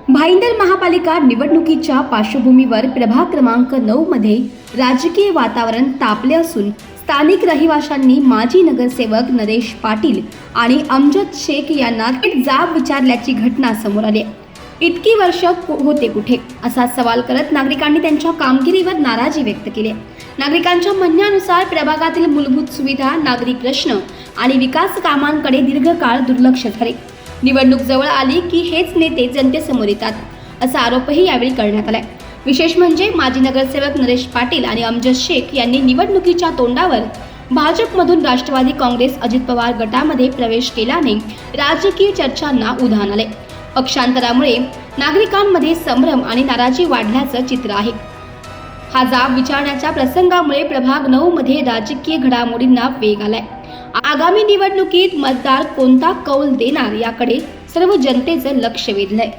भाईंदर महापालिका निवडणुकीच्या पार्श्वभूमीवर प्रभाग क्रमांक 9 मध्ये राजकीय वातावरण तापले असून स्थानिक रहिवाशांनी माजी नगरसेवक नरेश पाटील आणि अमजद शेख यांना थेट जाब विचारल्याची घटना समोर आली आहे. इतकी वर्ष होते कुठे असा सवाल करत नागरिकांनी त्यांच्या कामगिरीवर नाराजी व्यक्त केली आहे. नागरिकांच्या म्हणण्यानुसार प्रभागातील मूलभूत सुविधा, नागरी प्रश्न आणि विकास कामांकडे दीर्घकाळ दुर्लक्ष झाले. निवडणूक जवळ आली की हेच नेते जनतेसमोर येतात असा आरोपही यावेळी करण्यात आलाय. विशेष म्हणजे माजी नगरसेवक नरेश पाटील आणि अमजद शेख यांनी निवडणुकीच्या तोंडावर भाजपमधून राष्ट्रवादी काँग्रेस अजित पवार गटामध्ये प्रवेश केल्याने राजकीय चर्चांना उधाण आले. पक्षांतरामुळे नागरिकांमध्ये संभ्रम आणि नाराजी वाढल्याचं चित्र आहे. हा जाब विचारण्याच्या प्रसंगामुळे प्रभाग 9 मध्ये राजकीय घडामोडींना वेग आलाय. आगामी निवडणुकीत मतदार कोणता कौल देणार याकडे सर्व जनतेचं लक्ष वेधलंय.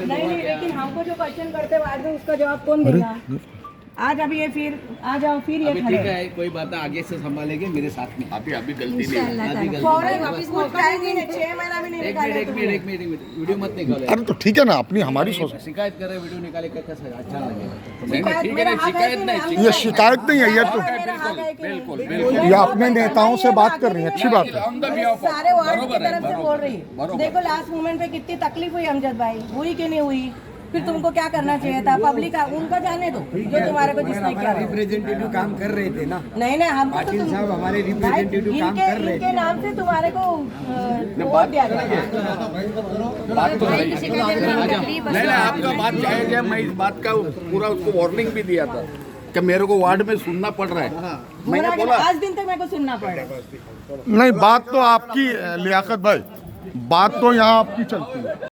नहीं, लेकिन हमको जो क्वेश्चन करते हैं बाद में उसका जवाब कौन देगा? आज अभी ये फिर आ जाओ फिर ये अभी खड़े ठीक है, कोई बात आगे से संभालेंगे मेरे साथ में। अभी गलती नहीं फौरन वापस मौका नहीं है, 6 महीना भी नहीं एक निकाले मिनट तुमने। एक मिनट वीडियो मत निकालो। अरे तो ठीक है ना, अपनी हमारी सोच। शिकायत कर रहे वीडियो निकाले कैसा अच्छा लगेगा। शिकायत ठीक मेरा है, हक है शिकायत कि नहीं, नहीं? ये शिकायत नहीं है, ये तो मेरा हक है कि नहीं? बिल्कुल ये अपने नेताओं से बात कर रही है, अच्छी बात है। मैं सारे वार्ड की तरफ से बोल रही हूँ। देखो लास्ट मोमेंट पे कितनी तकलीफ हुई अमजद भाई, हुई कि नहीं हुई? फिर तुमको क्या करना चाहिए था? पब्लिक उनका जाने दो जो तुम्हारे को जिसने किया। रिप्रेजेंटेटिव काम कर रहे थे ना। नहीं हमको तो पाटिल साहब हमारे रिप्रेजेंटेटिव काम कर रहे इनके नाम से तुम्हारे को वोट दिया गया। बात तो सही है। नहीं आपका बात जायज है, मैं इस बात का पूरा उसको वार्निंग भी दिया था कि मेरे को वार्ड में सुनना पड़ रहा है। मैंने बोला आज दिन तक मेरे को सुनना पड़ रहा है। नहीं, बात तो आपकी लियाकत भाई, बात तो यहाँ आपकी चलती है।